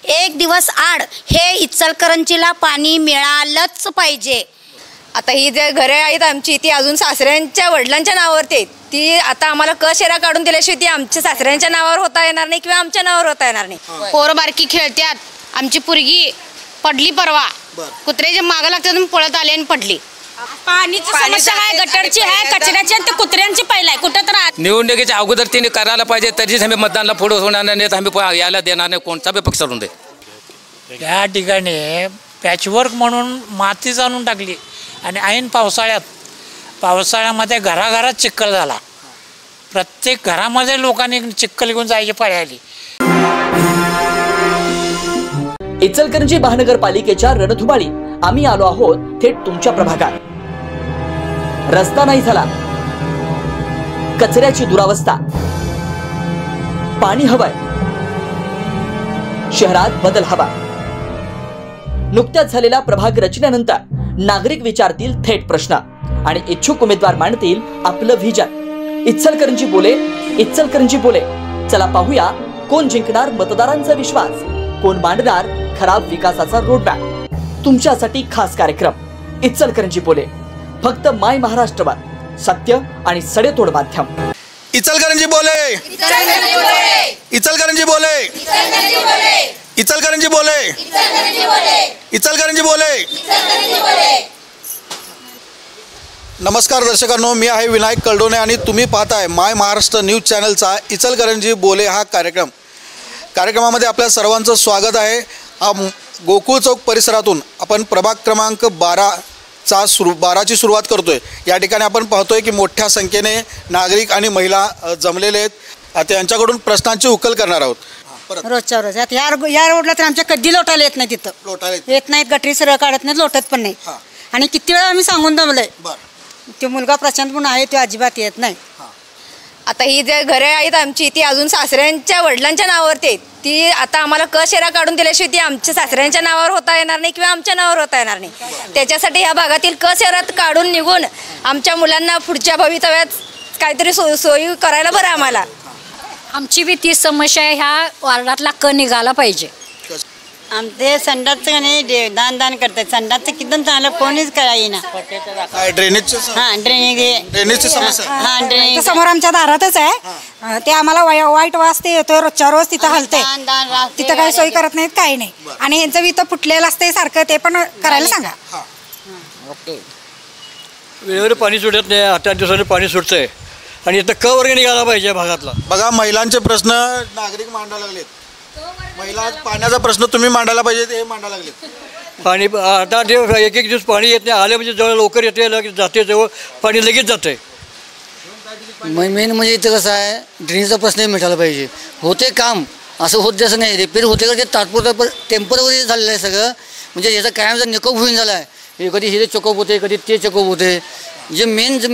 एक दिवस आड हे इचलकरंजीला पाणी मिळालंच पाहिजे। आता ही जे घरे आहेत आमची ती अजून सासऱ्यांच्या वडिलांच्या नावावरती आहेत। ती आता आम्हाला शेरा काढून दिल्याशिवाय ती आमच्या सासऱ्यांच्या नावावर होता येणार नाही किंवा आमच्या नावावर होता येणार नाही। पोरं बारकी खेळतात, आमची पुरगी पडली परवा, कुत्र्याच्या मागं लागतात पळत आले आणि पडली। पाणीची समस्या आहे, गटरची आहे, कचऱ्याची आणि कुत्र्यांची पहिला आहे कुठं तर। निवडणुकीच्या अगोदर तिने करायला पाहिजे, तरीच आम्ही मतदानाला पुढे होणार नाही, आम्ही यायला देणार नाही कोणता बी पक्ष असून दे। या ठिकाणी पॅचवर्क म्हणून माती आणून टाकली आणि ऐन पावसाळ्यामध्ये घराघरात चिखल झाला। प्रत्येक घरामध्ये लोकांनी चिखल घेऊन जायची पाळी आली। इचलकरंजी महानगरपालिकेच्या रणधुमाळीत आम्ही आलो आहोत थेट तुमच्या प्रभागात। रस्ता नाही झाला, कचऱ्याची दुरावस्था, पाणी हवंय, शहरात बदल हवा। नुकत्याच झालेल्या प्रभाग रचनेनंतर नागरिक विचारतील थेट प्रश्न आणि इच्छुक उमेदवार मांडतील आपलं व्हिजन। इचलकरंजी बोले, इचलकरंजी बोले। चला पाहूया कोण जिंकणार मतदारांचा विश्वास, कोण मांडणार खराब विकासाचा रोडमॅप। तुमच्यासाठी खास कार्यक्रम इचलकरंजी बोले, फक्त माय महाराष्ट्रवर, सत्य आणि सडेतोड माध्यम। इचलकरंजी बोले, इचलकरंजी बोले, इचलकरंजी बोले, इचलकरंजी बोले। नमस्कार दर्शकांनो, मी आहे विनायक कळडोने आणि तुम्ही पाहताय माय महाराष्ट्र न्यूज चॅनलचा इचलकरंजी बोले हा कार्यक्रमामध्ये आपल्या सर्वांचं स्वागत आहे। गोकुळ चौक परिसरातून आपण प्रभाग क्रमांक 12ची सुरुवात करतोय। या ठिकाणी आपण पाहतोय की मोठ्या संख्येने नागरिक आणि महिला जमलेले आहेत। आता यांच्याकडून प्रश्नांची उकल करणार आहोत। रोजच्या रोज या रोडला तर आमच्या कधी लोटायला येत नाही, तिथं येत नाहीत, गटरी सरळ काढत नाहीत, लोटत पण नाही। आणि किती वेळा आम्ही सांगून दमलोय, तो मुलगा प्रशांत म्हणून आहे तो अजिबात येत नाही। आता ही जे घरे आहेत आमची ती अजून सासऱ्यांच्या वडिलांच्या नावावरती आहेत। ती आता आम्हाला शेरा काढून दिल्याशिवाय ती आमच्या सासऱ्यांच्या नावावर होता येणार नाही किंवा आमच्या नावावर होता येणार नाही। त्याच्यासाठी या भागातील शेरात काढून निघून आमच्या मुलांना पुढच्या भवितव्यात काहीतरी सोयी करायला बरं आम्हाला। आमची बी ती समस्या आहे, ह्या वार्डातला निघाला पाहिजे। आमचे संडासचं नाही दान करतात, संडासचं किती चांगलं कोणीच करायना। ड्रेनेजची समस्या, ड्रेनेज समोर आमच्या दारातच आहे, ते आम्हाला वाईट वास ते येतोय, रोजच्या रोज तिथं हलतंय, तिथं काही सोयी करत नाहीत, काही नाही। आणि यांचं इथं फुटलेलं असतंय सारखं, ते पण करायला सांगा। वेळेवर पाणी सुटत नाही, 8 दिवसांनी पाणी सुटतंय आणि इथं वर्ग निघाला पाहिजे भागातला। बघा महिलांचे प्रश्न नागरिक मांडायला लागलेत, महिला पाण्याचा प्रश्न तुम्ही मांडायला पाहिजे, ते मांडायला लागलेत। पाणी 8 दिवस, एक दिवस पाणी येत नाही, आले म्हणजे जवळ लवकर येते, लगेच जाते, जवळ पाणी लगेच जाते। मेन म्हणजे इथं कसं आहे, ड्रेनेजचा प्रश्न मिटायला पाहिजे। होते काम असं होत जसं नाही, रिपेअर होते का ते तात्पुरतं टेम्पररी झालेलं आहे सगळं, म्हणजे याचा कायमचा निकोप होऊन झाला आहे। कधी हे चेकअप होते, कधी ते चेकअप होते, जे मेन जे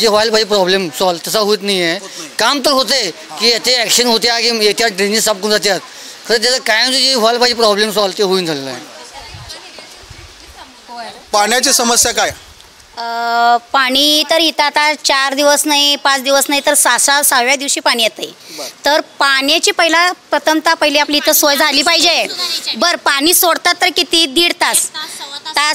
व्हायला पाहिजे प्रॉब्लेम सॉल्व तसा होत नाही आहे। काम तर होते की याचे ॲक्शन होते की येत्या ड्रेनेज साफ करून जातात, खरं त्याचं कायमचं जे व्हायला पाहिजे प्रॉब्लेम सॉल्व ते होऊन झालेलं आहे। पाण्याची समस्या काय? पाणी तर इथं आता 4 दिवस नाही, 5 दिवस नाही तर 6व्या दिवशी पाणी येते। तर पाण्याची प्रथमतः पहिली आपली इथं सोय झाली पाहिजे। बरं, पाणी सोडतात तर किती, 1.5 तास,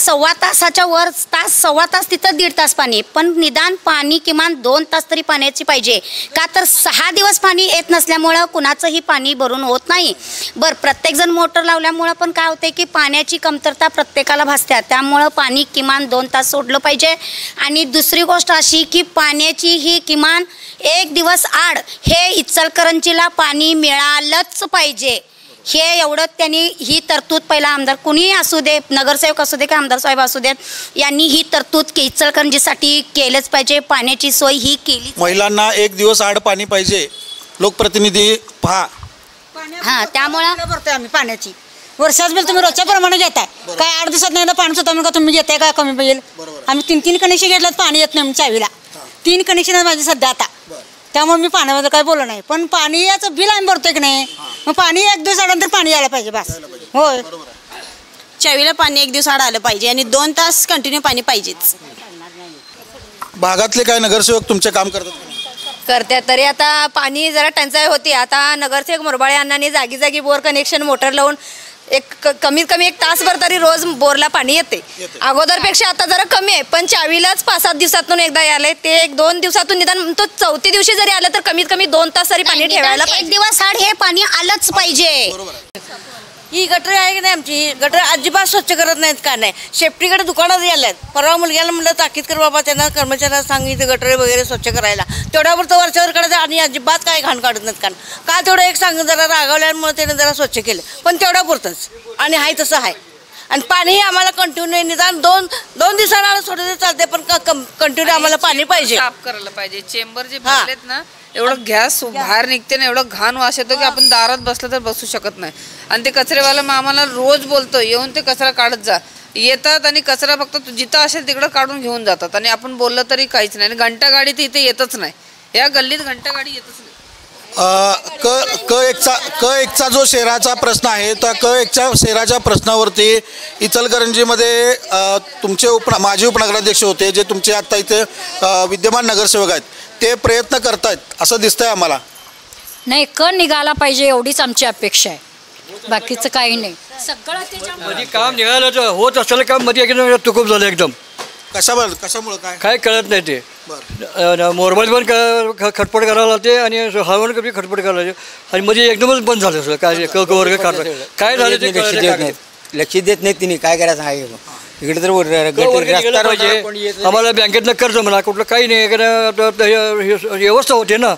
सव्वा तासाच्या वर सव्वा तास तिथं 1.5 तास पाणी, पण निदान पाणी किमान 2 तास तरी पाण्याची पाहिजे का, तर 6 दिवस पाणी येत नसल्यामुळं कुणाचंही पाणी भरून होत नाही। बरं, प्रत्येकजण मोटर लावल्यामुळं पण काय होते की पाण्याची कमतरता प्रत्येकाला भासते, त्यामुळं पाणी किमान 2 तास सोडलं पाहिजे। आणि दुसरी गोष्ट अशी की पाण्याची ही किमान 1 दिवस आड हे इचलकरंजीला पाणी मिळालंच पाहिजे। हे एवढं त्यांनी ही तरतूद पहिला आमदार कुणी असू दे, नगरसेवक असू दे की आमदार साहेब असू देत, यांनी ही तरतूद इचलकरंजीसाठी केलंच पाहिजे। पाण्याची सोय ही केली। महिलांना 1 दिवस आड पाणी पाहिजे, लोकप्रतिनिधी पहा। त्यामुळं भरतोय आम्ही पाण्याची, वर्षाच बिल तुम्ही रोजच्या प्रमाणे घेताय, काय 8 दिवसात नाही पाणी सुद्धा का तुम्ही घेताय का कमी पाहिजे? आम्ही 3 कनेक्शन घेतलं, पाणी येत नाही चावीला, 3 कनेक्शन माझे सध्या आता, त्यामुळे मी पाण्यामध्ये काय बोललो नाही। पण पाणी याचं बिल आम्ही भरतोय की नाही, मग पाणी 1 दिवस आल्यानंतर पाणी यायला पाहिजे बस। होय, चावीला पाणी 1 दिवस आड आलं पाहिजे आणि 2 तास कंटिन्यू पाणी पाहिजेच। भागातले काय नगरसेवक तुमचे काम करतात तरी आता पाणी जरा टंचाई होती, आता नगरसेवक मोरबाळे अण्णांनी जागी जागी बोर कनेक्शन मोटर लावून कमीत कमी 1 तासभर तरी रोज बोरला पाणी येते. अगोदरपेक्षा आता जरा कमी आहे, पण 4वीलाच 5-7 दिवसातून एकदा यायला ते 1-2 दिवसातून निदान तो 4थी दिवशी जरी आलं तर कमीत कमी 2 तास तरी पाणी ठेवायला एक दिवस आड हे पाणी आलंच पाहिजे. ही गटर आहे की नाही आमची, ही गटर अजिबात स्वच्छ करत नाहीत का नाही. शेफ्टीकडे दुकानात गेल्यात. परवा मुलग्याला म्हणलं ताकीद कर बाबा, त्यांना कर्मचाऱ्यांना सांगितलं गटर वगैरे स्वच्छ करायला. तेवढ्यापुरतं वरच्यावर करायचं आणि अजिबात काय घाण काढत नाहीत का तेवढं एक सांग जरा रागावल्यामुळे त्याने जरा स्वच्छ केलं, पण तेवढ्यापुरतंच आणि हाय तसं आहे. आणि पाणीही आम्हाला कंटिन्यू निदान 2 दिवसांना सोडलं चालते, पण कंटिन्यू आम्हाला पाणी पाहिजे. साफ करायला पाहिजे. चेंबर जे भरलेत ना, एवढं गॅस बाहेर निघते ना, एवढं घाण वास येतो की आपण दारात बसलं तर बसू शकत नाही. आणि ते कचरेवाला आम्हाला रोज बोलतो येऊन ते कचरा काढत जा. येतात आणि कचरा फक्त जिथं असेल तिकडं काढून घेऊन जातात आणि आपण बोललं तरी काहीच नाही. आणि घंटा गाडी तर इथे येतच नाही, या गल्लीत घंटा गाडी येतच नाही. क एकचा जो शहराचा प्रश्न आहे, त्या क1च्या शहराच्या प्रश्नावरती इचलकरंजीमध्ये तुमचे माजी उपनगराध्यक्ष होते, जे तुमचे आत्ता इथे विद्यमान नगरसेवक आहेत, ते प्रयत्न करतायत असं दिसतंय आम्हाला. नाही, क निघाला पाहिजे एवढीच आमची अपेक्षा आहे, बाकीचं काही नाही. सगळं त्याच्यामध्ये काम निघालं तर होत असलेलं काम मध्ये एकदम तुकूप झालं एकदम. कशामुळे काय कळत नाही ते. मोबाईल पण खटपट करायला लागते आणि हळवण कधी खटपट करायला लागते आणि मध्ये एकदमच बंद झालं सगळं. काय वर्ग काढतात काय झालं ते लक्ष देत नाही तिने. काय करायचं आहे इकडे तर पाहिजे. आम्हाला बँकेतनं कर्ज म्हणा कुठलं काही नाही, व्यवस्था होते ना.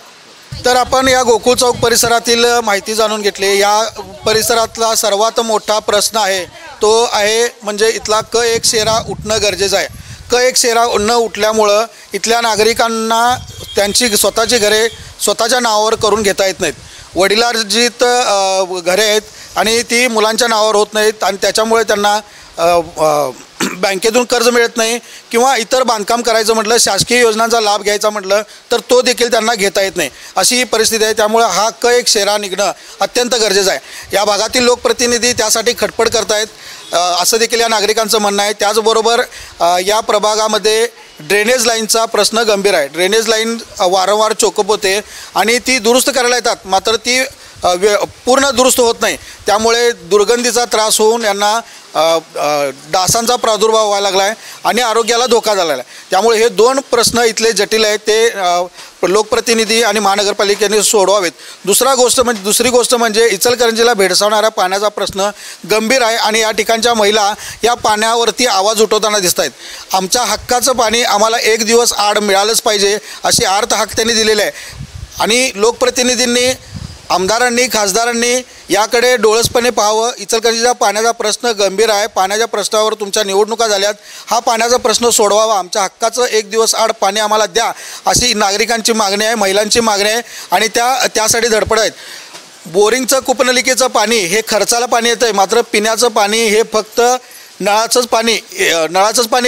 तर आपण या गोकुळ चौक परिसरातील माहिती जाणून घेतली. या परिसरातला सर्वात मोठा प्रश्न आहे तो आहे म्हणजे इथला क1 शेरा उठणं गरजेचं आहे. क1 शेरा न उठल्यामुळं इथल्या नागरिकांना त्यांची स्वतःची घरे स्वतःच्या नावावर करून घेता येत नाहीत. वडिलार्जित घरे आहेत आणि ती मुलांच्या नावावर होत नाहीत आणि त्याच्यामुळे त्यांना बँकेतून कर्ज मिळत नाही किंवा इतर बांधकाम करायचं म्हटलं, शासकीय योजनांचा लाभ घ्यायचा म्हटलं तर तो देखील त्यांना घेता येत नाही, अशी ही परिस्थिती आहे. त्यामुळे हा क1 शेरा निघणं अत्यंत गरजेचं आहे. या भागातील लोकप्रतिनिधी त्यासाठी खटपट करतायत असं देखील या नागरिकांचं म्हणणं आहे. त्याचबरोबर या प्रभागामध्ये ड्रेनेज लाईनचा प्रश्न गंभीर आहे. ड्रेनेज लाईन वारंवार चोकअप होते आणि ती दुरुस्त करायला येतात, मात्र ती पूर्ण दुरुस्त होत नाही. त्यामुळे दुर्गंधीचा त्रास होऊन यांना डासांचा प्रादुर्भाव व्हायला लागला आहे आणि आरोग्याला धोका झालेला आहे. त्यामुळे हे 2 प्रश्न इथले जटिल आहेत, ते लोकप्रतिनिधी आणि महानगरपालिकेने सोडवावेत. दुसरी गोष्ट म्हणजे इचलकरंजीला भेडसावणारा पाण्याचा प्रश्न गंभीर आहे आणि या ठिकाणच्या महिला या पाण्यावरती आवाज उठवताना दिसत आहेत. आमच्या हक्काचं पाणी आम्हाला 1 दिवस आड मिळालंच पाहिजे अशी आर्त हाक त्यांनी दिलेले आहे. आणि लोकप्रतिनिधींनी, आमदारांनी, खासदारांनी याकडे डोळसपणे पाहावं. इचलकरंजीचा पाण्याचा प्रश्न गंभीर आहे. पाण्याच्या प्रश्नावर तुमच्या निवडणुका झाल्यात, हा पाण्याचा प्रश्न सोडवावा. आमच्या हक्काचं 1 दिवस आड पाणी आम्हाला द्या अशी नागरिकांची मागणी आहे, महिलांची मागणी आहे आणि त्यासाठी धडपड आहेत. बोरिंगचं कूपनलिकेचं पाणी हे खर्चाला पाणी येतं आहे, मात्र पिण्याचं पाणी हे फक्त नळाचंच पाणी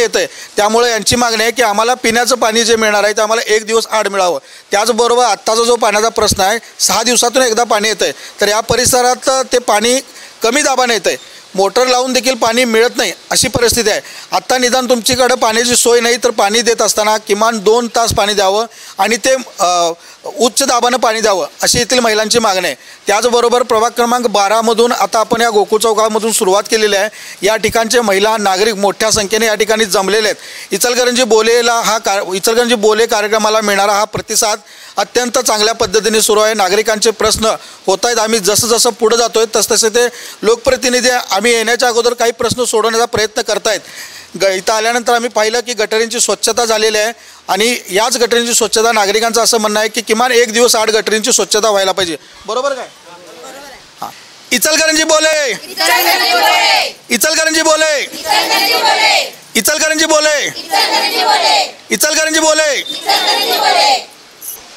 येतं आहे. त्यामुळे यांची मागणी आहे की आम्हाला पिण्याचं पाणी जे मिळणार आहे ते आम्हाला 1 दिवस आड मिळावं. त्याचबरोबर आत्ताचा जो पाण्याचा प्रश्न आहे, 6 दिवसातून एकदा पाणी येतं आहे, तर या परिसरात ते पाणी कमी दाबाने येतं आहे. मोटर लावून देखील पाणी मिळत नाही अशी परिस्थिती आहे. आत्ता निदान तुमच्याकडं पाण्याची सोय नाही तर पाणी देत असताना किमान 2 तास पाणी द्यावं आणि ते उच्च दाबानं पाणी द्यावं अशी येथील महिलांची मागणी आहे. त्याचबरोबर प्रभाग क्रमांक 12मधून आता आपण या गोकुळ चौकामधून सुरुवात केलेली आहे. या ठिकाणचे महिला नागरिक मोठ्या संख्येने या ठिकाणी जमलेले आहेत. इचलकरंजी बोले कार्यक्रमाला मिळणारा हा प्रतिसाद अत्यंत चांगल्या पद्धतीने सुरू आहे. नागरिकांचे प्रश्न होत आहेत. आम्ही जसं पुढे जातोय तसतसे ते लोकप्रतिनिधी आम्ही येण्याच्या अगोदर काही प्रश्न सोडवण्याचा प्रयत्न करतायत. इथं आल्यानंतर आम्ही पाहिलं की गटरींची स्वच्छता झालेली आहे आणि याच गटरींची स्वच्छता नागरिकांचं असं म्हणणं आहे की किमान 1 दिवस आड गटरींची स्वच्छता व्हायला पाहिजे. बरोबर काय? हां. इचलकरंजी बोले, इचलकरंजी बोले, इचलकरंजी बोले, इचलकरंजी बोले.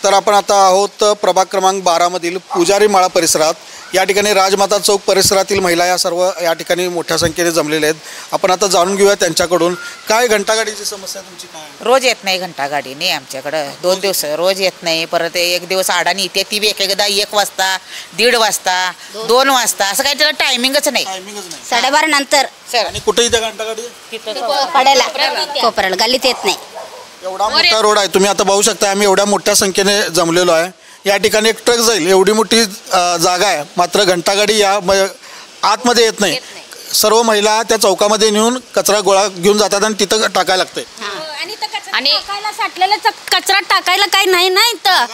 तर आपण आता आहोत प्रभाग क्रमांक 12मधील पुजारी माळा परिसरात. या ठिकाणी राजमाता चौक परिसरातील महिला या सर्व या ठिकाणी मोठ्या संख्येने जमलेल्या आहेत. आपण आता जाणून घेऊया त्यांच्याकडून काय घंटागाडीची समस्या तुमची काय? रोज येत नाही घंटागाडी नाही आमच्याकडं. 2 दिवस रोज येत नाही. परत 1 दिवस आडानी येते, ती एकदा 1 वाजता, 1:30 वाजता, 2 वाजता, असं काही त्याला टायमिंगच नाही. 12:30 नंतर. आणि कुठे इथे घंटागाडी? कडेला कोपऱ्याला गल्लीत येत नाही. एवढा मोठा रोड आहे, तुम्ही आता पाहू शकता. आम्ही एवढ्या मोठ्या संख्येने जमलेलो आहे. या ठिकाणी एक ट्रक जाईल एवढी मोठी जागा आहे, मात्र घंटागाडी या आतमध्ये येत नाही. सर्व महिला त्या चौकामध्ये नेऊन कचरा गोळा घेऊन जातात आणि तिथं टाकायला लागतंय. आणि साठलेला कचरा टाकायला काही नाही ना इथं.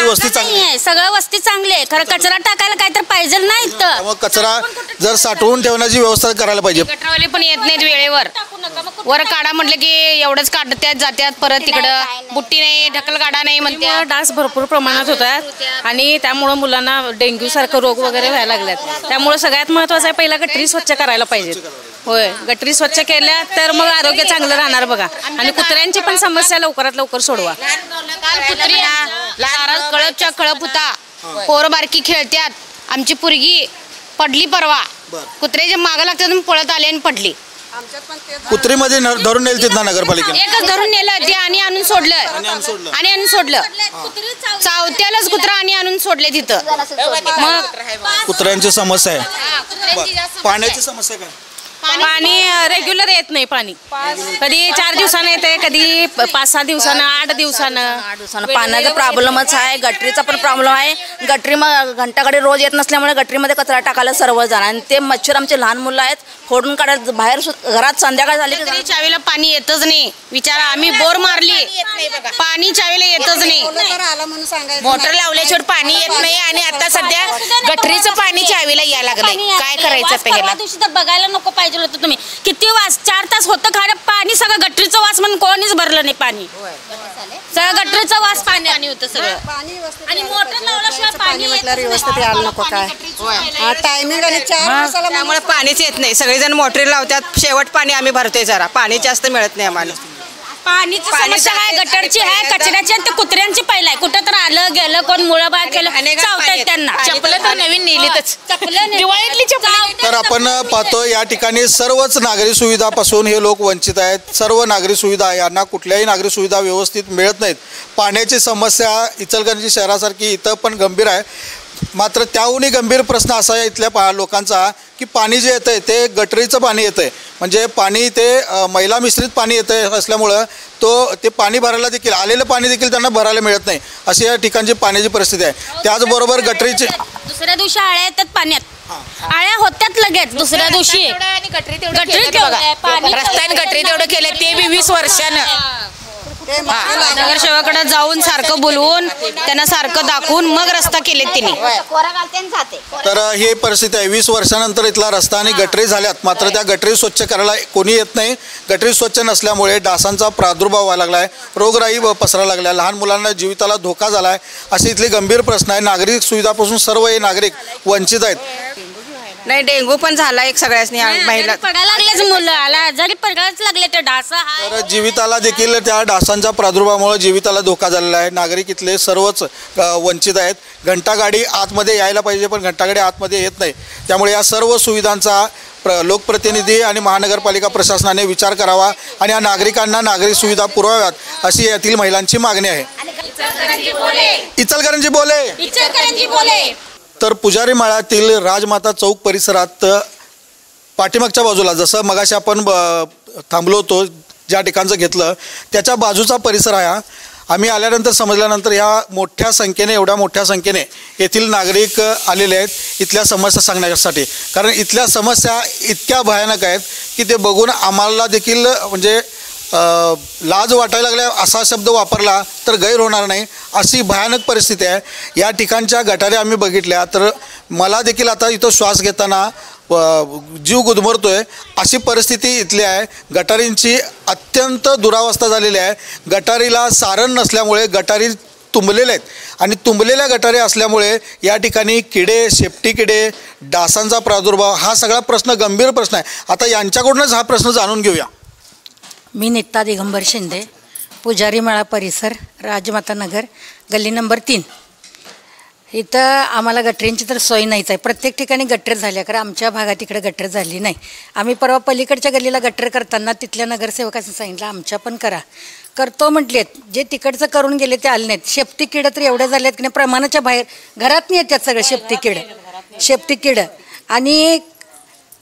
वस्ती चांगली आहे, सगळं वस्ती चांगली आहे, खरं कचरा टाकायला काय तर पाहिजे नाही इथं. मग कचरा जर साठवून ठेवण्याची व्यवस्था करायला पाहिजे. गटरवाले पण येत नाहीत वेळेवर. वर काढा म्हटलं की एवढंच काढतात जात्यात, परत तिकडं बुट्टी नाही, ढकल काढा नाही म्हणते. डास भरपूर प्रमाणात होतात आणि त्यामुळं मुलांना डेंग्यू सारखं रोग वगैरे व्हायला लागल्यात. त्यामुळे सगळ्यात महत्त्वाचं आहे पहिला गटरी स्वच्छ करायला पाहिजेत. होय, गटरी स्वच्छ केल्या तर मग आरोग्य चांगलं राहणार बघा. आणि कुत्र्यांची पण समस्या लवकरात लवकर सोडवा. कुत्री कळपच्या कळप होता, पोरं बारकी खेळत्यात. आमची पोरगी पडली परवा, कुत्र्याच्या मागं लागतात पळत आले आणि पडली. कुत्रीमध्ये धरून नेल ना नगरपालिकेने. एकच धरून नेलं ते आणि आणून सोडलं आणि आणून सोडलं. चावत्यालाच कुत्रा आणि आणून सोडले तिथं. मग कुत्र्यांची समस्या आहे. पाण्याची समस्या काय? पाणी रेग्युलर येत नाही. पाणी कधी 4 दिवसानं येते, कधी 5-6 दिवसानं, 8 दिवसानं. पाण्याचा प्रॉब्लेमच आहे, गटरीचा पण प्रॉब्लेम आहे. गटरी मग घंटाकडे रोज येत नसल्यामुळे गटरीमध्ये कचरा टाकायला सर्वजण, आणि ते मच्छर आमचे लहान मुलं आहेत फोडून काढत बाहेर घरात संध्याकाळ झाली की चावीला पाणी येतच नाही. विचारा, आम्ही बोर मारली, पाणी चावीला येतच नाही. मोटर लावल्याशिवाय पाणी येत नाही आणि आता सध्या गटरीचं पाणी चावीला यायला लागलंय. काय करायचं आता ह्याला? दिवशी तर बघायला नको पाहिजे होतं तुम्ही. किती वास, 4 तास होतं खाणं पाणी, सगळं गटरीचं वास म्हणून कोणीच भरलं नाही पाणी. सगळं गटरीचं वास पाणी होतं सगळं. आणि मोटर लावल्याशिवाय पाणी व्यवस्थित यायला नको काय. टायमिंग आणि 4 दिवसाला त्यामुळे पाणीच येत नाही. सगळेजण मोटरी लावतात, शेवट पाणी आम्ही भरतोय. जरा पाणी जास्त मिळत नाही आम्हाला. पाणीची समस्या आहे, गटरची आहे, कचऱ्याची आणि ते कुत्र्यांची पहिला आहे. कुठं तर आलं गेलं, कोण मुळं बाळ केलं, चावतात त्यांना. चपलं तर नवीन नेलीतच, दिवाळीतली चपलं. तर आपण पाहतो या ठिकाणी सर्वच नागरी सुविधापासून हे लोक वंचित आहेत. सर्व नागरी सुविधा यांना कुठल्याही नागरी सुविधा व्यवस्थित मिळत नाहीत. पाण्याची समस्या इचलकरंजी शहरासारखी इथं पण गंभीर आहे. मात्र त्याहूनही गंभीर प्रश्न असा आहे इथल्या लोकांचा की पाणी जे येतं आहे ते गटरीचं पाणी येतं आहे. म्हणजे पाणी ते मैला मिश्रित पाणी येतं आहे असल्यामुळं ते पाणी भरायला देखील, आलेलं पाणी देखील त्यांना भरायला मिळत नाही, अशी या ठिकाणची पाण्याची परिस्थिती आहे. त्याचबरोबर गटरीची दुसऱ्या दिवशी आळ्या येतात पाण्यात, आळ्या होत्यात लगेच दुसऱ्या दिवशी. गटरी रस्त्याने गटरी तेवढं केलं ते 20 वर्षानं. नगरसेवकाकडे जाऊन सारखं बोलवून त्यांना सारखं दाखवून मग रस्ता केले त्यांनी. तर ही परिस्थिती आहे. 20 वर्षानंतर इथला रस्ता आणि गटरी झाल्यात, मात्र त्या गटरी स्वच्छ करायला कोणी येत नाही. गटरी स्वच्छ नसल्यामुळे डासांचा प्रादुर्भाव व्हायला लागला आहे, रोगराई पसरायला लागल्या, लहान मुलांना जीविताला धोका झाला आहे, असे इथले गंभीर प्रश्न आहे. नागरिक सुविधापासून सर्व हे नागरिक वंचित आहेत. नाही, डेंग्यू पण झाला एक सगळ्यासनी महिला. पडायला लागलेच मुलं, आजारी पडायलाच लागले ते डास. तर जीविताला देखील त्या डासांच्या प्रादुर्भावामुळे जीविताला धोका झालेला आहे. नागरिक इथले सर्वच वंचित आहेत. घंटागाडी आतमध्ये यायला पाहिजे पण घंटागाडी आतमध्ये येत नाही. त्यामुळे या सर्व सुविधांचा लोकप्रतिनिधी आणि महानगरपालिका प्रशासनाने विचार करावा आणि या नागरिकांना नागरी सुविधा पुरवाव्यात अशी यातील महिलांची मागणी आहे. इचलकरंजी बोले. तर पुजारी माळ्यातील राजमाता चौक परिसरात पाठीमागच्या बाजूला, जसं मगाशी आपण थांबलो होतो ज्या ठिकाणचं घेतलं त्याच्या बाजूचा परिसर आहे. आम्ही आल्यानंतर समजल्यानंतर एवढ्या मोठ्या संख्येने येथील नागरिक आलेले आहेत इथल्या समस्या सांगण्यासाठी. कारण इथल्या समस्या इतक्या भयानक आहेत की ते बघून आम्हाला देखील म्हणजे लाज वाटायला लागल्या, असा शब्द वापरला तर गैर होणार नाही, अशी भयानक परिस्थिती आहे. या ठिकाणच्या गटारे आम्ही बघितल्या तर मला देखील आता इथं श्वास घेताना जीव गुदमरतोय अशी परिस्थिती इथली आहे. गटारींची अत्यंत दुरावस्था झालेली आहे. गटारीला सारण नसल्यामुळे गटारी तुंबलेले आहेत आणि तुंबलेल्या गटारी असल्यामुळे या ठिकाणी किडे, शेपटी किडे, डासांचा प्रादुर्भाव, हा सगळा प्रश्न गंभीर प्रश्न आहे. आता यांच्याकडूनच हा प्रश्न जाणून घेऊया. मी नित्ता दिगंबर शिंदे, पुजारी माळा परिसर, राजमाता नगर, गल्ली नंबर 3. इथं आम्हाला गटरींची तर सोय नाहीच आहे. प्रत्येक ठिकाणी गटर झाल्या, कारण आमच्या भागात इकडे गटर झाली नाही. आम्ही परवा पलीकडच्या गल्लीला गटर करताना तिथल्या नगरसेवकांनी सांगितलं आमच्या पण करतो म्हटलेत. जे तिकडचं करून गेले ते आले नाहीत. शेपटी किडं तर एवढ्या झाल्यात की नाही, प्रमाणाच्या बाहेर घरात नाही येतात सगळं शेपटी किडं. आणि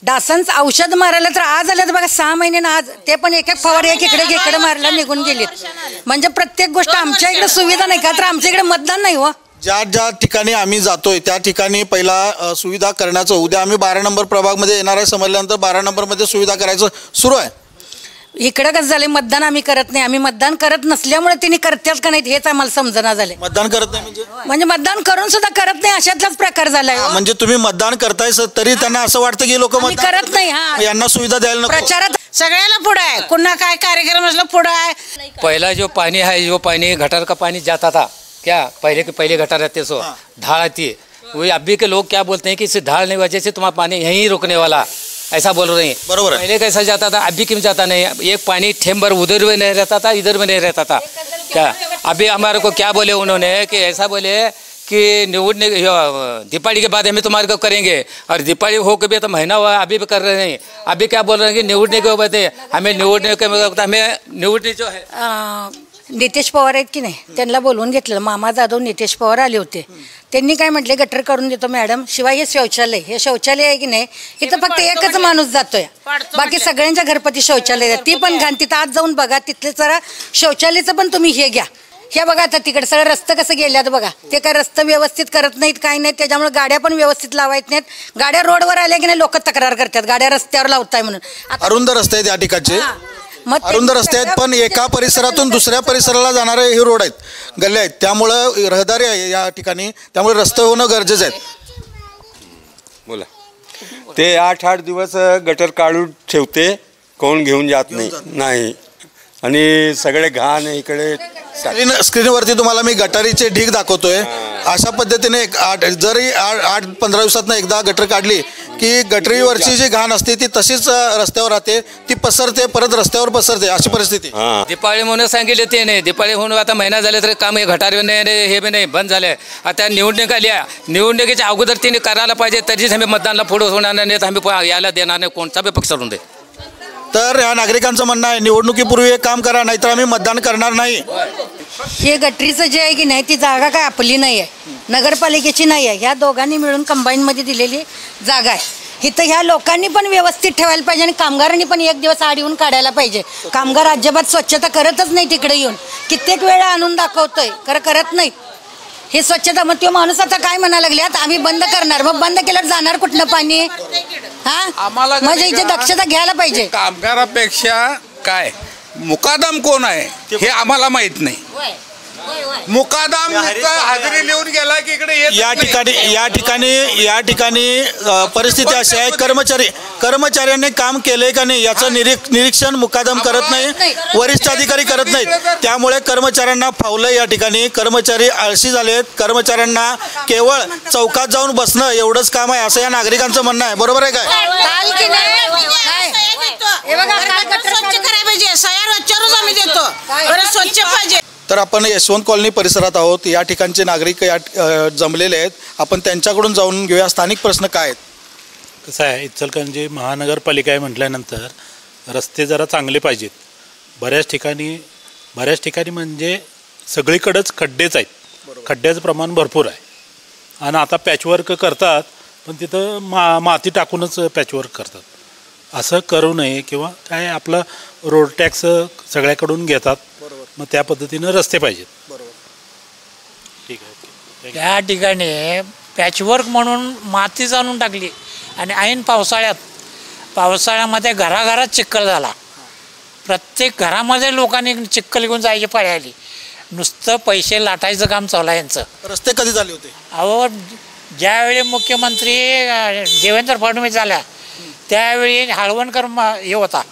डासांचं औषध मारायला तर आज आल्यात बघा 6 महिन्यानं, आज ते पण एक फवारे इकडे मारायला निघून गेलेत. म्हणजे प्रत्येक गोष्ट आमच्या इकडे सुविधा नाही का, तर आमच्या इकडे मतदान नाही हो. ज्या ज्या ठिकाणी आम्ही जातोय त्या ठिकाणी पहिला सुविधा करण्याचं, उद्या आम्ही 12 नंबर प्रभागमध्ये येणार आहे समजल्यानंतर 12 नंबरमध्ये सुविधा करायचं सुरू आहे. इकडं कसं झालंय, मतदान आम्ही करत नाही. आम्ही मतदान करत नसल्यामुळे त्यांनी करतात का नाहीत हेच आम्हाला समजना झाले. मतदान करत नाही म्हणजे मतदान करून सुद्धा करत नाही अशातलाच प्रकार झालाय. म्हणजे तुम्ही मतदान करताय तरी त्यांना असं वाटतं की लोक करत नाही. हा, यांना सुविधा द्यायला नको. प्रचारात सगळ्याला पुढं आहे, कुणा काय कार्यक्रम असला पुढं आहे. पहला जो पानी है, जो पानी गटर का पानी जाता था क्या, पहले के पहले गटर रहते सो ढाल आती है, वही अभी के लोग क्या बोलते हैं कि इस ढाल की वजह से तुम्हारा पानी यहीं रुकने वाला, ऐसा बोल रहे हैं. बरोबर है. पहले कैसा जाता था, अभी क्यों जाता नहीं. एक पानी ठेम भर उधर भी नहीं रहता था, इधर भी नहीं रहता था. क्या अभी हमारे को क्या बोले उन्होंने कि ऐसा बोले कि निवडने दीपावली के बाद हमें तुम्हारे को करेंगे, और दीपावली हो के भी तो महीना हुआ अभी भी कर रहे नहीं. अभी क्या बोल रहे हैं कि निवडने के बाद हमें निवडने जो है नितेश पवार आहेत की नाही, त्यांना बोलवून घेतलं. मामा जाधव नितेश पवार आले होते. त्यांनी काय म्हटले, गटर करून देतो मॅडम, शिवाय हे शौचालय, हे शौचालय आहे की नाही, इथं फक्त एकच माणूस जातोय, बाकी सगळ्यांच्या घरपती शौचालय आहे. ती पण घाण. तिथं आज जाऊन बघा, तिथले जरा शौचालयाचं पण तुम्ही हे घ्या. हे बघा आता तिकडे सगळं रस्ते कसं गेल्यात बघा. ते काय रस्ते व्यवस्थित करत नाहीत, काही नाहीत, त्याच्यामुळे गाड्या पण व्यवस्थित लावायत नाहीत. गाड्या रोडवर आल्या की नाही लोक तक्रार करतात, गाड्या रस्त्यावर लावताय म्हणून. अरुंद रस्ते आहेत या ठिकाणचे, अरुंद रस्ते आहेत, पण एका परिसरातून दुसऱ्या परिसराला जाणारे हे रोड आहेत, गल्ले आहेत, त्यामुळं रहदारी आहे या ठिकाणी, त्यामुळे रस्ते होणं गरजेचं आहे. बोला. ते 8-8 दिवस गटर काढून ठेवते, कोण घेऊन जात नाही आणि सगळे घाण इकडे. स्क्रीनवरती तुम्हाला मी गटारीचे ढीग दाखवतोय. अशा पद्धतीने जरी 8-15 दिवसातनं एकदा गटर काढली की गटरीवरची जी घाण असते ती तशीच रस्त्यावर राहते, ती पसरते, परत रस्त्यावर पसरते, अशी परिस्थिती. दिपाळी म्हणून सांगितले ते नाही. दिपाळी म्हणून आता महिना झाले तरी काम हे गटारी नाही, हे बी नाही, बंद झाले. आता निवडणूक आली, निवडणुकीच्या अगोदर तिने करायला पाहिजे, तरीच आम्ही मतदानला पुढे होणार नाही, आम्ही यायला देणार नाही, कोणता बी पक्ष सोडून दे. तर या नागरिकांचं म्हणणं आहे निवडणुकीपूर्वी एक काम करा, नाहीतर आम्ही मतदान करणार नाही. हे गटरीचं जे आहे की नाही, ती जागा काय आपली नाही आहे, नगरपालिकेची नाही आहे, ह्या दोघांनी मिळून कंबाईनमध्ये दिलेली जागा आहे. इथं ह्या लोकांनी पण व्यवस्थित ठेवायला पाहिजे आणि कामगारांनी पण एक दिवस आड येऊन काढायला पाहिजे. कामगार अजिबात स्वच्छता करतच नाही, तिकडे येऊन कित्येक वेळा आणून दाखवतोय, करत नाही हे स्वच्छता. मग तो माणूस आता काय म्हणा लागल्यात, आम्ही बंद करणार, मग बंद केल्यावर जाणार कुठलं पाणी. हा, म्हणजे इथे दक्षता घ्यायला पाहिजे. कामगारापेक्षा काय मुकादम कोण आहे हे आम्हाला माहित नाही. मुकादम हजेरी लिहून गेला की इकडे या ठिकाणी परिस्थिती अशी आहे, कर्मचाऱ्यांनी काम केले का नाही याचं निरीक्षण मुकादम करत नाही, वरिष्ठ अधिकारी करत नाहीत. त्यामुळे कर्मचाऱ्यांना फावलं. या ठिकाणी कर्मचारी आळशी झालेत, कर्मचाऱ्यांना केवळ चौकात जाऊन बसणं एवढंच काम आहे, असं या नागरिकांचं म्हणणं आहे. बरोबर आहे काय? स्वच्छ करायला पाहिजे, सया रोजच्या रोज आम्ही देतो, स्वच्छ पाहिजे. तर आपण यशवंत कॉलनी परिसरात आहोत. या ठिकाणचे नागरिक जमलेले आहेत, आपण त्यांच्याकडून जाऊन घेऊया स्थानिक प्रश्न काय आहेत. कसं आहे, इचलकरंजी महानगरपालिका आहे म्हटल्यानंतर रस्ते जरा चांगले पाहिजेत. बऱ्याच ठिकाणी म्हणजे सगळीकडेच खड्डेच आहेत, खड्ड्याचं प्रमाण भरपूर आहे. आणि आता पॅचवर्क करतात, पण तिथं माती टाकूनच पॅचवर्क करतात. असं करू नये, किंवा काय आपलं रोड टॅक्स सगळ्याकडून घेतात, मग त्या पद्धतीनं रस्ते पाहिजेत. बरोबर, ठीक आहे. त्या ठिकाणी पॅचवर्क म्हणून मातीच आणून टाकली आणि ऐन पावसाळ्यामध्ये घराघरात चिखल झाला. प्रत्येक घरामध्ये लोकांनी चिखल घेऊन जायची पाळी आली. नुसतं पैसे लाटायचं काम चालू आहे यांचं. रस्ते कधी झाले होते? अहो, ज्यावेळी मुख्यमंत्री देवेंद्र फडणवीस झाल्या त्यावेळी हळवणकर हे होता,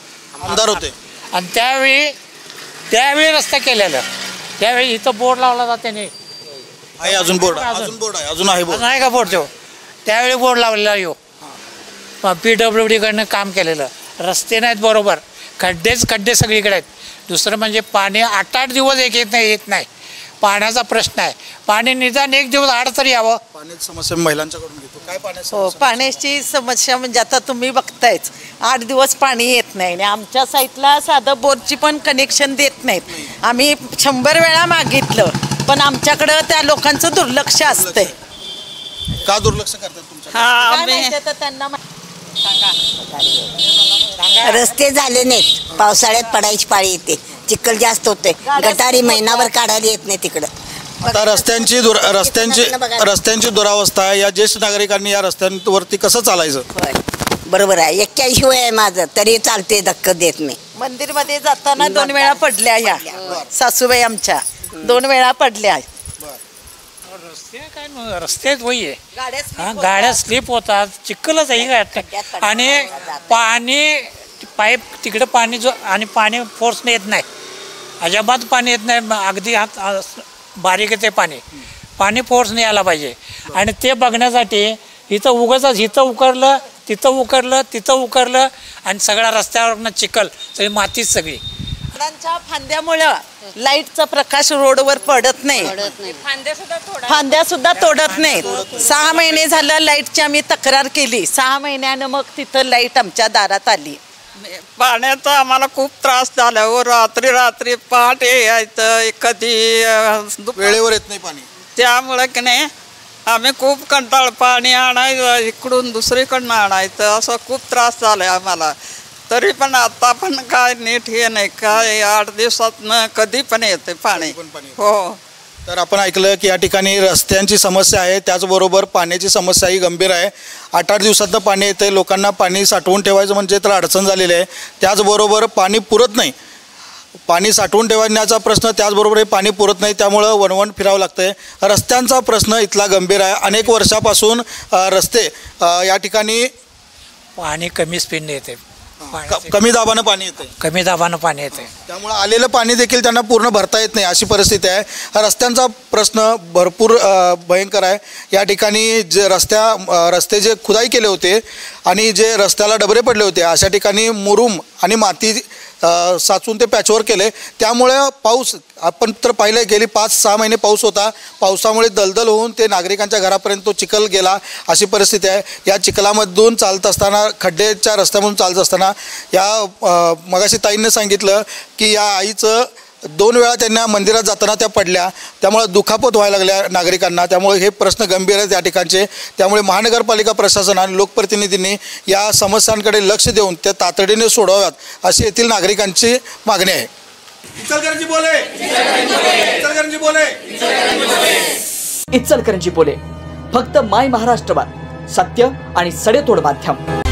आमदार होते, आणि त्यावेळी रस्ता केलेला. त्यावेळी इथं बोर्ड लावला जाते नाही, अजून बोर्ड आहे का बोर्ड? त्यावेळी बोर्ड लावलेला येऊ PWD कडनं काम केलेलं. रस्ते नाहीत बरोबर, खड्डे सगळीकडे आहेत. दुसरं म्हणजे पाणी 8-8 दिवस येत नाही. पाण्याचा प्रश्न आहे. पाणी निदान 1 दिवस आड तरी यावं. पाण्याची समस्या महिलांच्याकडून घेतो. काय पाण्याची? हो, पाण्याची समस्या म्हणजे आता तुम्ही बघतायच 8 दिवस पाणी येत नाही. आणि आमच्या साईडला साधं बोरची पण कनेक्शन देत नाहीत. आम्ही 100 वेळा मागितलं, पण आमच्याकडं त्या लोकांचं दुर्लक्ष असतंय. का दुर्लक्ष करतात तुमच्या? त्यांना रस्ते झाले नाहीत, पावसाळ्यात पडायची पाळी येते, चिखल जास्त होते, गटारी महिनाभर काढायला येत नाही तिकडं. आता रस्त्यांची दुरावस्था आहे, या ज्येष्ठ नागरिकांनी या रस्त्यांवरती कसं चालायचं? बरोबर आहे. 81 वय आहे माझं, तरी चालते, धक्का देत नाही. मंदिरमध्ये जाताना 2 वेळा पडल्या ह्या सासूबाई आमच्या 2 वेळा पडल्या. रस्त्यात वही आहे, गाड्या स्लिप होतात, चिखलच आहे आणि पाणी पाईप तिकडे पाणी जो आणि पाणी फोर्सने येत नाही, अजिबात पाणी येत नाही, अगदी बारीक येते पाणी फोर्सने यायला पाहिजे. आणि ते बघण्यासाठी इथं उकरलं तिथं उकरलं आणि सगळ्या रस्त्यावर चिखल, सगळी मातीच सगळी. झाडांच्या फांद्यामुळं लाईटचा प्रकाश रोडवर पडत नाही, फांद्या सुद्धा तोडत नाहीत. 6 महिने झालं लाईटची आम्ही तक्रार केली, 6 महिन्यानं मग तिथं लाईट आमच्या दारात आली. पाण्याचा आम्हाला खूप त्रास झाला हो. रात्री पहाटे यायचं, कधी वेळेवर येत नाही पाणी, त्यामुळे की नाही आम्ही खूप कंटाळ, पाणी आणायचं इकडून दुसरीकडनं आणायचं, असं खूप त्रास झाला आम्हाला. तरी पण आता पण काय नीट हे नाही, काय 8 दिवसातनं कधी पण येते पाणी. हो. तर आपण ऐकलं की या ठिकाणी रस्त्यांची समस्या आहे, त्याचबरोबर पाण्याची समस्याही गंभीर आहे. 8-8 दिवसातनं पाणी येते, लोकांना पाणी साठवून ठेवायचं म्हणजे तर अडचण झालेली आहे. त्याचबरोबर पाणी पुरत नाही, पाणी साठवून ठेवण्याचा प्रश्न, त्याचबरोबर हे पाणी पुरत नाही, त्यामुळं वणवण फिरावं लागतंय. रस्त्यांचा प्रश्न इथला गंभीर आहे. अनेक वर्षापासून रस्ते या ठिकाणी पाणी कमी स्पीडने येते, कमी दाबानं पाणी येते, त्यामुळे आलेलं पाणी देखील त्यांना पूर्ण भरता येत नाही, अशी परिस्थिती आहे. रस्त्यांचा प्रश्न भरपूर भयंकर आहे. या ठिकाणी जे रस्ते जे खुदाई केले होते आणि जे रस्त्याला डबरे पडले होते, अशा ठिकाणी मुरुम आणि माती साचून ते पॅचवर केले. त्यामुळे पाऊस आपण तर पाहिलं, गेली 5-6 महिने पाऊस होता, पावसामुळे दलदल होऊन ते नागरिकांच्या घरापर्यंत तो चिखल गेला, अशी परिस्थिती आहे. या चिखलामधून चालत असताना, खड्डेच्या रस्त्यामधून चालत असताना या मगाशी ताईंनी सांगितलं की या आईचं 2 वेळा त्यांना मंदिरात जाताना त्या पडल्या, त्यामुळे दुखापत व्हायला लागल्या नागरिकांना. त्यामुळे हे प्रश्न गंभीर आहेत या ठिकाणचे. त्यामुळे महानगरपालिका प्रशासन आणि लोकप्रतिनिधींनी या समस्यांकडे लक्ष देऊन त्या तातडीने सोडवाव्यात, अशी येथील नागरिकांची मागणी आहे. इचलकरंजी बोले, फक्त माय महाराष्ट्रवर सत्य आणि सडेतोड माध्यम.